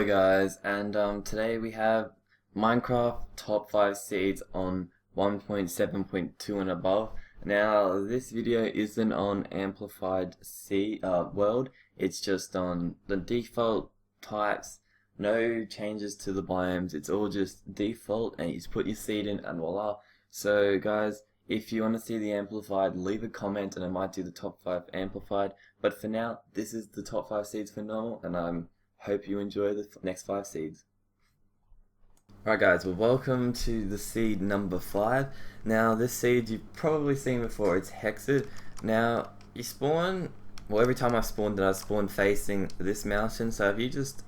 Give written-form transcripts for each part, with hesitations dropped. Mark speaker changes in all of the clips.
Speaker 1: Guys, and today we have Minecraft top 5 seeds on 1.7.2 and above. Now this video isn't on amplified seed world, it's just on the default types, no changes to the biomes, it's all just default and you just put your seed in and voila. So guys, if you want to see the amplified, leave a comment and I might do the top 5 amplified, but for now this is the top 5 seeds for normal, and hope you enjoy the next 5 seeds. Alright guys, well, welcome to the seed number 5. Now this seed you've probably seen before, it's Hexed. Now you spawn, well, every time I spawned it, I spawned facing this mountain, so if you just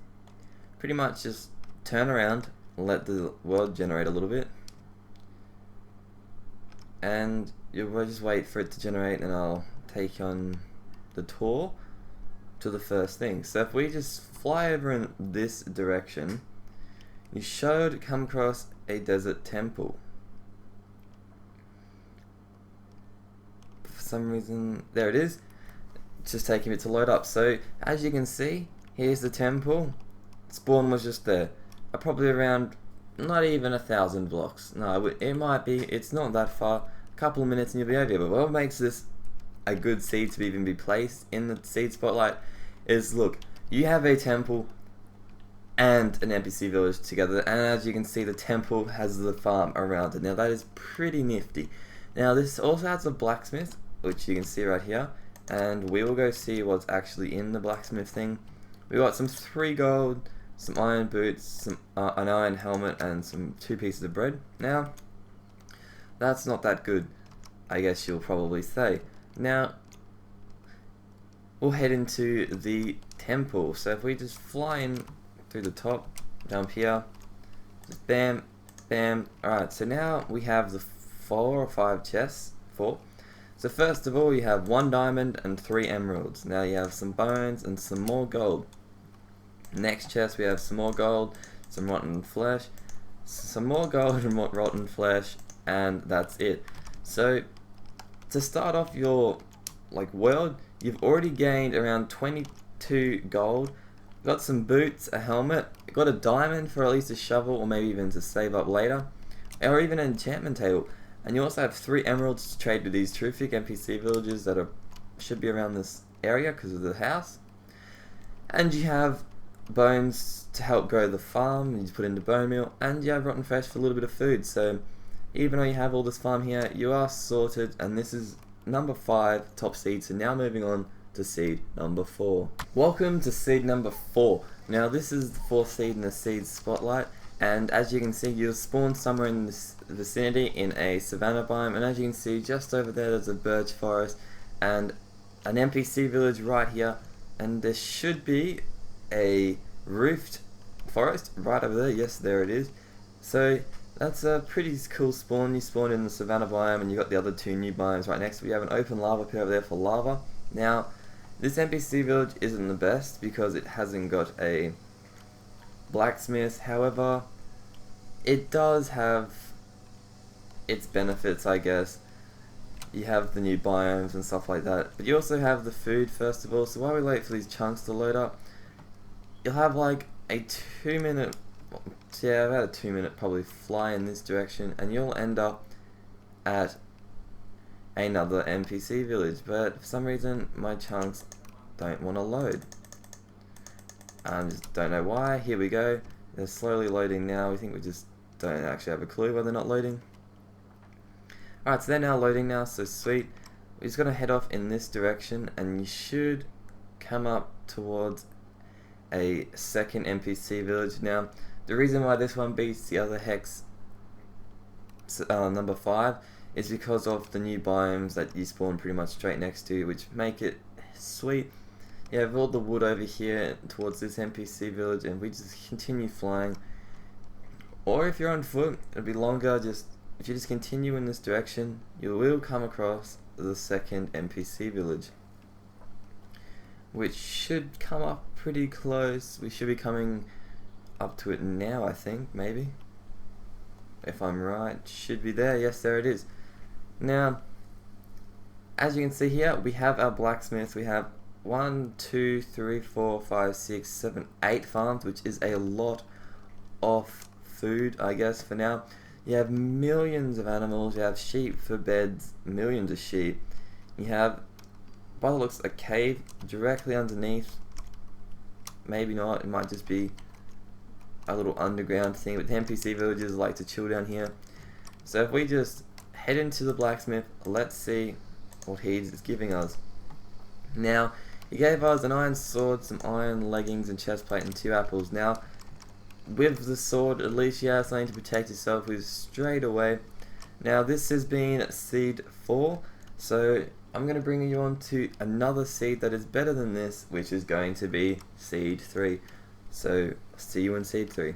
Speaker 1: pretty much just turn around, let the world generate a little bit, and you'll just wait for it to generate and I'll take on the tour to the first thing. So if we just fly over in this direction, you should come across a desert temple. For some reason, there it is. It's just taking it to load up. So as you can see, here's the temple. Spawn was just there. Probably around not even 1,000 blocks. No, it might be. It's not that far. A couple of minutes and you'll be over here. But what makes this a good seed to even be placed in the seed spotlight is, look, you have a temple and an NPC village together, and as you can see, the temple has the farm around it. Now that is pretty nifty. Now this also has a blacksmith, which you can see right here, and we will go see what's actually in the blacksmith thing. We got some 3 gold, some iron boots, an iron helmet, and some 2 pieces of bread. Now that's not that good, I guess you'll probably say. Now we'll head into the temple. So if we just fly in through the top, jump here, just bam, bam. Alright, so now we have the 4 or 5 chests. 4. So first of all, you have 1 diamond and 3 emeralds. Now you have some bones and some more gold. Next chest, we have some more gold, some rotten flesh, some more gold and more rotten flesh, and that's it. So to start off your world, you've already gained around 22 gold, got some boots, a helmet, got a diamond for at least a shovel or maybe even to save up later, or even an enchantment table, and you also have 3 emeralds to trade with these terrific NPC villages that should be around this area because of the house, and you have bones to help grow the farm, you just put into bone meal, and you have rotten flesh for a little bit of food. So even though you have all this farm here, you are sorted, and this is number 5 top seed. So now moving on to seed number 4. Welcome to seed number 4. Now this is the 4th seed in the seed spotlight, and as you can see, you'll spawn somewhere in this vicinity in a savanna biome, and as you can see, just over there there's a birch forest and an NPC village right here, and there should be a roofed forest right over there. Yes, there it is. So that's a pretty cool spawn. You spawn in the savanna biome and you got the other 2 new biomes right next. We have an open lava pit over there for lava. Now this NPC village isn't the best because it hasn't got a blacksmith. However, it does have its benefits, I guess. You have the new biomes and stuff like that, but you also have the food first of all. So while we wait for these chunks to load up, you'll have like a 2-minute, yeah, about a 2-minute probably fly in this direction, and you'll end up at another NPC village. But for some reason my chunks don't want to load. I just don't know why. Here we go. They're slowly loading now. We think we just don't actually have a clue why they're not loading. Alright, so they're now loading now, so sweet. We're just gonna head off in this direction, and you should come up towards a second NPC village. Now the reason why this one beats the other hex number 5 is because of the new biomes that you spawn pretty much straight next to, which make it sweet. You have all the wood over here towards this NPC village, and we just continue flying, or if you're on foot it'll be longer. If you just continue in this direction, you will come across the second NPC village, which should come up pretty close. We should be coming up to it now, I think, maybe. If I'm right, should be there. Yes, there it is. Now, as you can see here, we have our blacksmith, we have 1, 2, 3, 4, 5, 6, 7, 8 farms, which is a lot of food, I guess, for now. You have millions of animals. You have sheep for beds, millions of sheep. You have, by the looks, a cave directly underneath. Maybe not, it might just be a little underground thing, but the NPC villagers like to chill down here. So if we just head into the blacksmith, let's see what he is giving us. Now, he gave us an iron sword, some iron leggings and chest plate, and 2 apples. Now, with the sword, at least you have something to protect yourself with straight away. Now, this has been seed 4, so I'm going to bring you on to another seed that is better than this, which is going to be seed 3. So, see you in seed 3.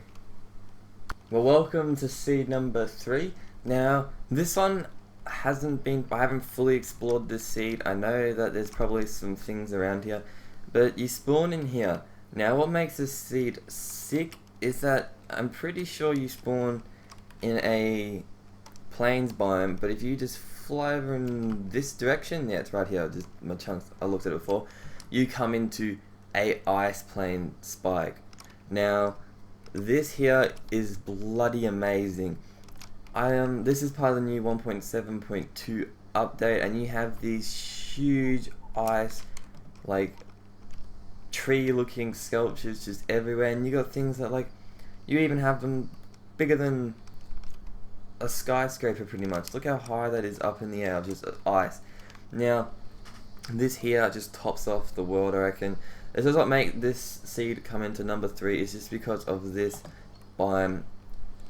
Speaker 1: Well, welcome to seed number 3. Now, this one I haven't fully explored this seed. I know that there's probably some things around here, but you spawn in here. Now, what makes this seed sick is that I'm pretty sure you spawn in a plains biome, but if you just fly over in this direction, yeah, it's right here, just my chunks, I looked at it before, you come into a ice plain spike. Now, this here is bloody amazing. This is part of the new 1.7.2 update, and you have these huge ice, like, tree-looking sculptures just everywhere, and you got things that, like, you even have them bigger than a skyscraper, pretty much. Look how high that is up in the air, just ice. Now, this here just tops off the world, I reckon. This is what make this seed come into number 3, is just because of this biome.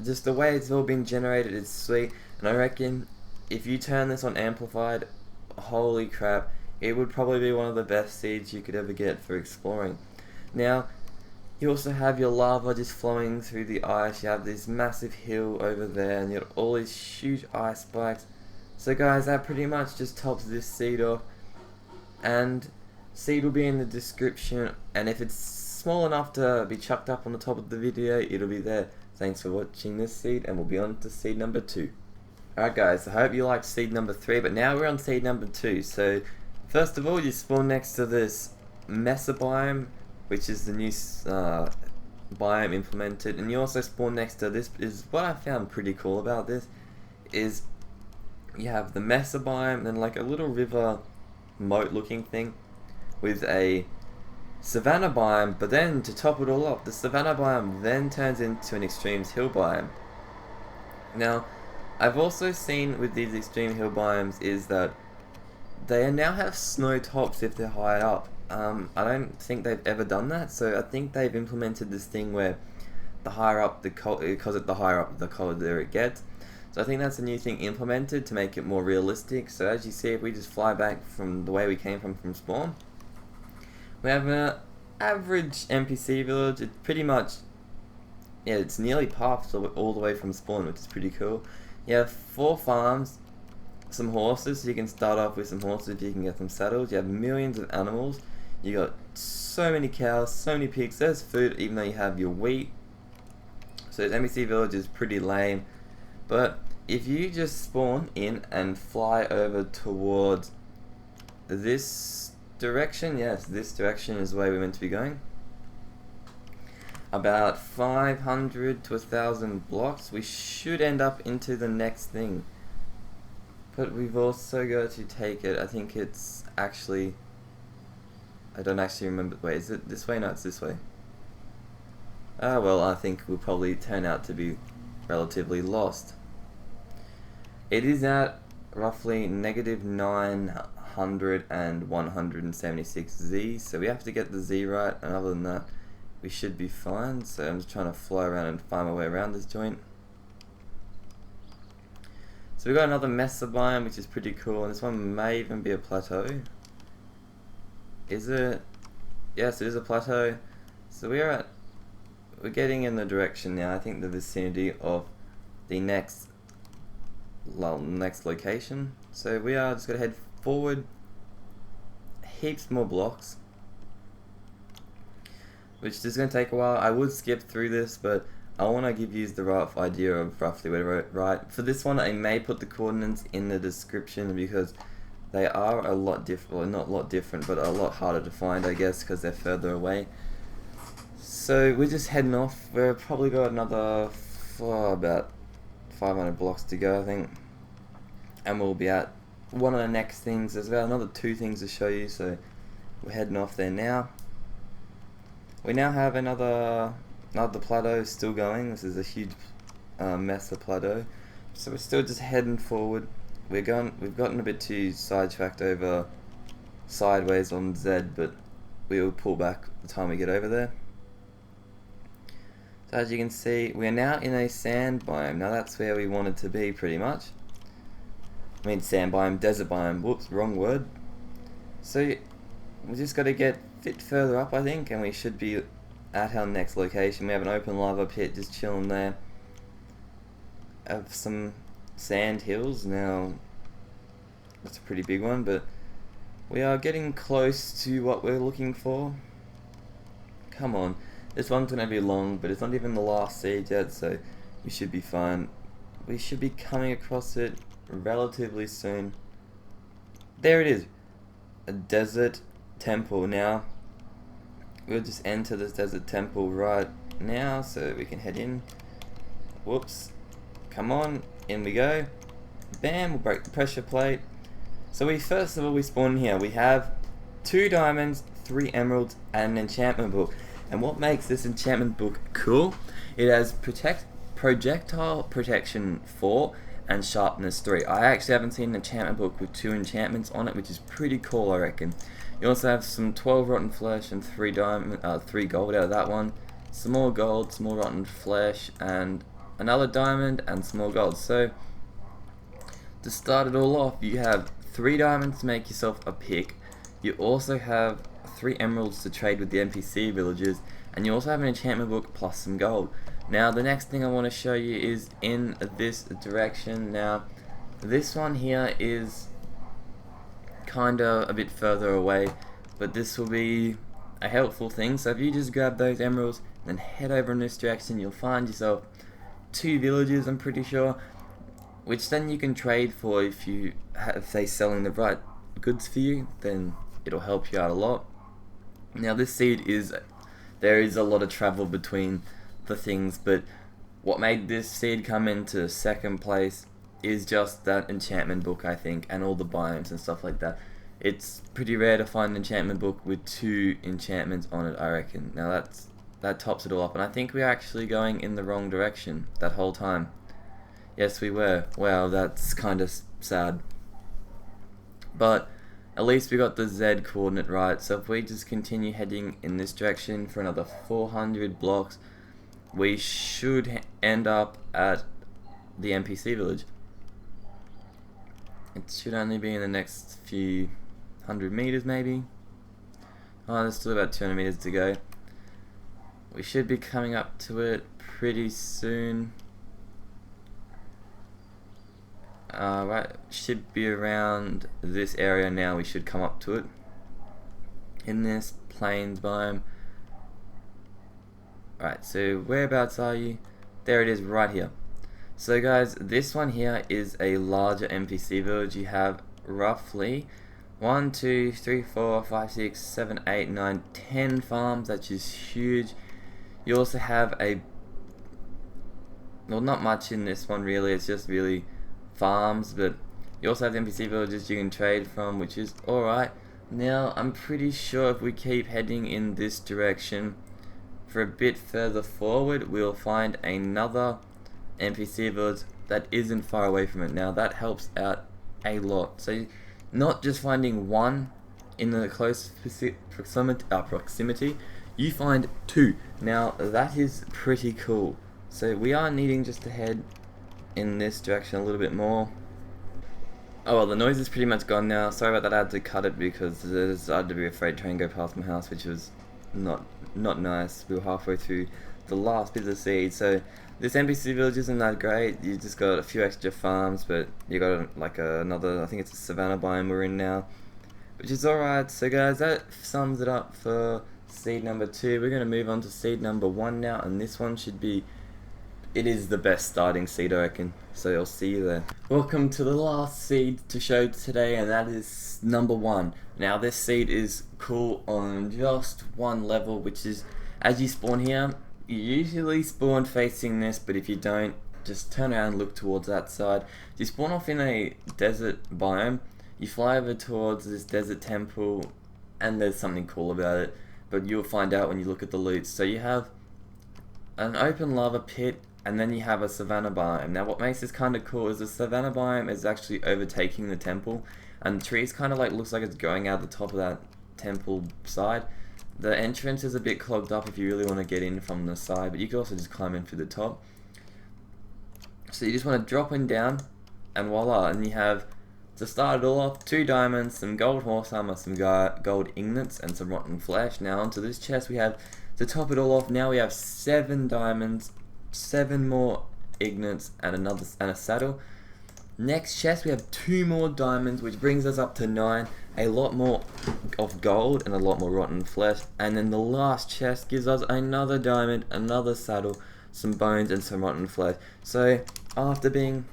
Speaker 1: Just the way it's all been generated is sweet, and I reckon if you turn this on amplified, holy crap, it would probably be one of the best seeds you could ever get for exploring. Now, you also have your lava just flowing through the ice. You have this massive hill over there, and you have all these huge ice spikes. So guys, that pretty much just tops this seed off, and seed will be in the description, and if it's small enough to be chucked up on the top of the video, it'll be there. Thanks for watching this seed, and we'll be on to seed number 2. Alright guys, I hope you liked seed number 3, but now we're on seed number 2. So, first of all, you spawn next to this Mesa biome, which is the new biome implemented, and you also spawn next to this. Is what I found pretty cool about this, is you have the Mesa biome, and like a little river moat looking thing, with a Savannah biome, but then to top it all off, the Savannah biome then turns into an Extremes Hill biome. Now, I've also seen with these Extreme Hill biomes is that they now have snow tops if they're high up. I don't think they've ever done that, so I think they've implemented this thing where the higher up the colder it gets. So I think that's a new thing implemented to make it more realistic. So as you see, if we just fly back from the way we came from spawn, we have an average NPC village. It's pretty much, yeah, it's nearly paths all the way from spawn, which is pretty cool. You have 4 farms, some horses, so you can start off with some horses if you can get them saddled. You have millions of animals. You got so many cows, so many pigs. There's food, even though you have your wheat. So this NPC village is pretty lame. But if you just spawn in and fly over towards this direction, yes, this direction is the way we're meant to be going. About 500 to 1,000 blocks, we should end up into the next thing. But we've also got to take it. I think it's actually, I don't actually remember. Wait, is it this way? No, it's this way. Ah, well, I think we'll probably turn out to be relatively lost. It is at roughly negative 900 and 176 Z, so we have to get the Z right, and other than that, we should be fine. So I'm just trying to fly around and find my way around this joint. So we got another Mesa biome, which is pretty cool, and this one may even be a plateau. Is it? Yes, it is a plateau. So we're getting in the direction now. I think the vicinity of the next location. So we are just gonna head forward heaps more blocks, which is gonna take a while. I would skip through this, but I want to give you the rough idea of roughly where to right. For this one, I may put the coordinates in the description because They are a lot different, well, not a lot different, but a lot harder to find, I guess, because they're further away. So we're just heading off. We've probably got another about 500 blocks to go, I think, and we'll be at one of the next things. There's about another 2 things to show you, so we're heading off there now. We now have another plateau still going. This is a huge mess of plateau, so we're still just heading forward. We've gotten a bit too sidetracked over sideways on Z, but we will pull back the time we get over there. So as you can see, we are now in a sand biome. Now that's where we wanted to be, pretty much. I mean sand biome, desert biome. Whoops, wrong word. So we just got to get a bit further up, I think, and we should be at our next location. We have an open lava pit just chilling there. Have some sand hills. Now that's a pretty big one, but we are getting close to what we're looking for. Come on. This one's going to be long, but it's not even the last seed yet, so we should be fine. We should be coming across it relatively soon. There it is. A desert temple. Now, we'll just enter this desert temple right now, so we can head in. Whoops. Come on. In we go. Bam. We'll break the pressure plate. So first of all, we spawn here. We have 2 diamonds, 3 emeralds, and an enchantment book. And what makes this enchantment book cool, it has projectile protection 4 and sharpness 3. I actually haven't seen an enchantment book with 2 enchantments on it, which is pretty cool, I reckon. You also have some 12 rotten flesh and 3 gold out of that one. Some more gold, some more rotten flesh, and another diamond and some more gold. So to start it all off, you have 3 diamonds to make yourself a pick. You also have 3 emeralds to trade with the NPC villagers, and you also have an enchantment book plus some gold. Now the next thing I want to show you is in this direction. Now this one here is kinda a bit further away, but this will be a helpful thing. So if you just grab those emeralds and then head over in this direction, you'll find yourself 2 villages, I'm pretty sure, which then you can trade for. If they selling the right goods for you, then it'll help you out a lot. Now this seed there is a lot of travel between the things, but what made this seed come into second place is just that enchantment book, I think, and all the biomes and stuff like that. It's pretty rare to find an enchantment book with 2 enchantments on it, I reckon. Now that tops it all up, and I think we're actually going in the wrong direction that whole time. Yes, we were. Wow, that's kind of sad. But at least we got the Z coordinate right, so if we just continue heading in this direction for another 400 blocks, we should end up at the NPC village. It should only be in the next few 100 meters maybe. Oh, there's still about 200 meters to go. We should be coming up to it pretty soon. Right, should be around this area now. We should come up to it in this plains biome. Right, so whereabouts are you? There it is, right here. So guys, this one here is a larger NPC village. You have roughly 1, 2, 3, 4, 5, 6, 7, 8, 9, 10 farms. That's just huge. You also have well, not much in this one really. It's just really farms, but you also have the NPC villages you can trade from, which is alright. Now I'm pretty sure if we keep heading in this direction for a bit further forward, we'll find another NPC village that isn't far away from it. Now that helps out a lot. So not just finding one in the close proximity, you find 2. Now that is pretty cool. So we are needing just to head in this direction a little bit more. Oh well, the noise is pretty much gone now. Sorry about that, I had to cut it because I had to be afraid trying to go past my house, which was not nice. We were halfway through the last bit of the seed. So this NPC village isn't that great. You just got a few extra farms, but you got like another, I think it's a savanna biome we're in now, which is alright. So guys, that sums it up for seed number 2. We're going to move on to seed number 1 now, and this one should be it is the best starting seed, I reckon. So I'll see you there. Welcome to the last seed to show today, and that is number 1. Now this seed is cool on just one level, which is as you spawn here, you usually spawn facing this, but if you don't, just turn around and look towards that side. You spawn off in a desert biome, you fly over towards this desert temple, and there's something cool about it, but you'll find out when you look at the loot. So you have an open lava pit, and then you have a savanna biome. Now what makes this kind of cool is the savanna biome is actually overtaking the temple, and the trees kind of like looks like it's going out the top of that temple side. The entrance is a bit clogged up if you really want to get in from the side, but you can also just climb in through the top. So you just want to drop in down, and voila, and you have, to start it all off, 2 diamonds, some gold horse armor, some gold ingots, and some rotten flesh. Now onto this chest we have, to top it all off, now we have 7 diamonds, 7 more ingots, and a saddle. Next chest we have 2 more diamonds, which brings us up to 9, a lot more of gold and a lot more rotten flesh. And then the last chest gives us another diamond, another saddle, some bones, and some rotten flesh. So after being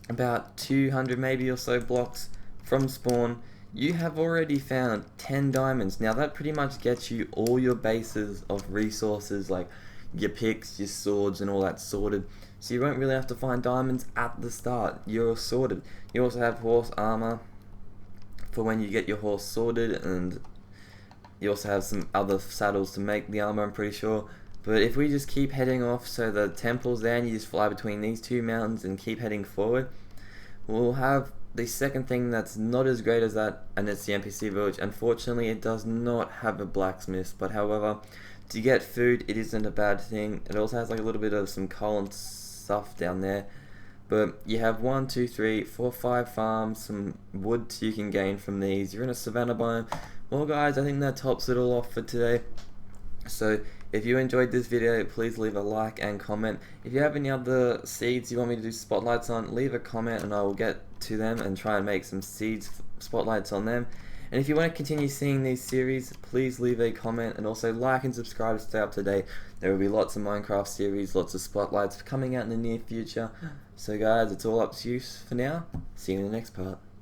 Speaker 1: about 200 maybe or so blocks from spawn, you have already found 10 diamonds. Now that pretty much gets you all your bases of resources, like your picks, your swords, and all that sorted. So you won't really have to find diamonds at the start. You're sorted. You also have horse armor for when you get your horse sorted, and you also have some other saddles to make the armor, I'm pretty sure. But if we just keep heading off, so the temple's there and you just fly between these 2 mountains and keep heading forward, we'll have the second thing that's not as great as that, and it's the NPC village. Unfortunately, it does not have a blacksmith, but however, to get food, it isn't a bad thing. It also has like a little bit of some coal and stuff down there. But you have 1, 2, 3, 4, 5 farms, some wood you can gain from these. You're in a savanna biome. Well guys, I think that tops it all off for today. So if you enjoyed this video, please leave a like and comment. If you have any other seeds you want me to do spotlights on, leave a comment and I will get to them and try and make some seeds spotlights on them. And if you want to continue seeing these series, please leave a comment and also like and subscribe to stay up to date. There will be lots of Minecraft series, lots of spotlights coming out in the near future. So guys, it's all up to you for now. See you in the next part.